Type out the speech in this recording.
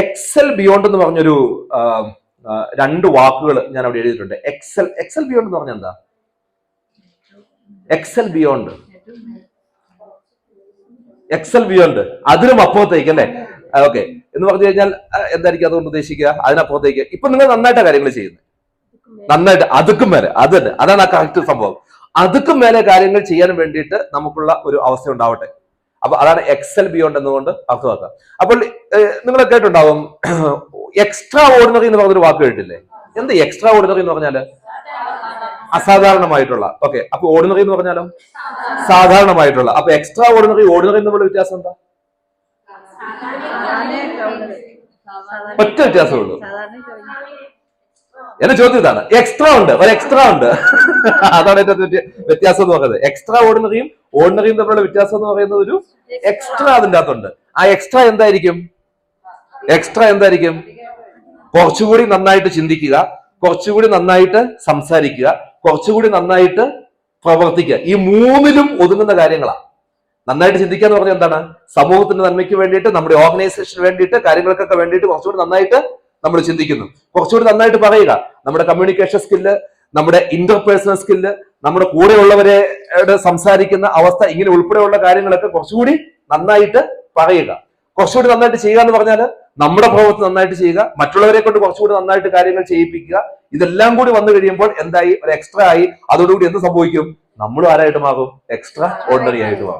Excel beyond എന്ന് പറഞ്ഞൊരു രണ്ട് വാക്കുകൾ ഞാൻ അവിടെ എഴുതിയിട്ടുണ്ട്. എക്സൽ ബിയോണ്ട് എന്ന് പറഞ്ഞാൽ എന്താ? എക്സൽ ബിയോണ്ട് അതിനും അപ്പുറത്തേക്ക് അല്ലെ? ഓക്കെ, എന്ന് പറഞ്ഞു കഴിഞ്ഞാൽ എന്തായിരിക്കും അതുകൊണ്ട് ഉദ്ദേശിക്കുക? അതിനപ്പുറത്തേക്ക്. ഇപ്പൊ നിങ്ങൾ നന്നായിട്ടാണ് കാര്യങ്ങൾ ചെയ്യുന്നത്, നന്നായിട്ട് അതുക്കും മേലെ, അതാണ് ആ കറക്റ്റ് സംഭവം. അതുക്കും മേലെ കാര്യങ്ങൾ ചെയ്യാൻ വേണ്ടിയിട്ട് നമുക്കുള്ള ഒരു അവസ്ഥ ഉണ്ടാവട്ടെ. അപ്പൊ അതാണ് എക്സൽ ബിയോണ്ട് എന്നുകൊണ്ട് അർത്ഥമാക്കുക. അപ്പോൾ നിങ്ങൾ കേട്ടുണ്ടാവും എക്സ്ട്രാ ഓർഡിനറി എന്ന് പറഞ്ഞൊരു വാക്ക് കേട്ടില്ലേ? എന്ത് എക്സ്ട്രാ ഓർഡിനറി എന്ന് പറഞ്ഞാല്? അസാധാരണമായിട്ടുള്ള. ഓക്കെ, അപ്പൊ ഓർഡിനറി എന്ന് പറഞ്ഞാലോ? സാധാരണമായിട്ടുള്ള. അപ്പൊ എക്സ്ട്രാ ഓർഡിനറി തമ്മിലുള്ള വ്യത്യാസം എന്താ? ഒറ്റ വ്യത്യാസമേ ഉള്ളൂ. എന്റെ ചോദ്യം ഇതാണ്. എക്സ്ട്രാ ഉണ്ട്, ഒരു എക്സ്ട്രാ ഉണ്ട്. അതാണ് ഏറ്റവും വ്യത്യാസം എന്ന് പറയുന്നത്. എക്സ്ട്രാ ഓർഡിനറിയും തമ്മിലുള്ള വ്യത്യാസം എന്ന് പറയുന്നത് ഒരു എക്സ്ട്രാ അതിൻ്റെ അകത്തുണ്ട്. ആ എക്സ്ട്രാ എന്തായിരിക്കും? കുറച്ചുകൂടി നന്നായിട്ട് ചിന്തിക്കുക, കുറച്ചുകൂടി നന്നായിട്ട് സംസാരിക്കുക, കുറച്ചുകൂടി നന്നായിട്ട് പ്രവർത്തിക്കുക. ഈ മൂന്നിലും ഒതുങ്ങുന്ന കാര്യങ്ങളാണ്. നന്നായിട്ട് ചിന്തിക്കുക എന്ന് പറഞ്ഞാൽ എന്താണ്? സമൂഹത്തിന്റെ നന്മയ്ക്ക് വേണ്ടിയിട്ട്, നമ്മുടെ ഓർഗനൈസേഷന് വേണ്ടിയിട്ട്, കാര്യങ്ങൾക്കൊക്കെ വേണ്ടിയിട്ട് കുറച്ചുകൂടി നന്നായിട്ട് നമ്മൾ ചിന്തിക്കുന്നു. കുറച്ചുകൂടി നന്നായിട്ട് പറയുക, നമ്മുടെ കമ്മ്യൂണിക്കേഷൻ സ്കില്ല്, നമ്മുടെ ഇന്റർപേഴ്സണൽ സ്കില്ല്, നമ്മുടെ കൂടെയുള്ളവരെ സംസാരിക്കുന്ന അവസ്ഥ, ഇങ്ങനെ ഉൾപ്പെടെയുള്ള കാര്യങ്ങളൊക്കെ കുറച്ചുകൂടി നന്നായിട്ട് പറയുക. കുറച്ചുകൂടി നന്നായിട്ട് ചെയ്യുക എന്ന് പറഞ്ഞാൽ നമ്മുടെ പ്രവൃത്തി നന്നായിട്ട് ചെയ്യുക, മറ്റുള്ളവരെ കൊണ്ട് കുറച്ചുകൂടി നന്നായിട്ട് കാര്യങ്ങൾ ചെയ്യിപ്പിക്കുക. ഇതെല്ലാം കൂടി വന്നു കഴിയുമ്പോൾ എന്തായി? ഒരു എക്സ്ട്രാ ആയി. അതോടുകൂടി എന്ത് സംഭവിക്കും? നമ്മളും ആരായിട്ട് മാറും? എക്സ്ട്രാ ഓർഡിനറി ആയിട്ട് മാറും.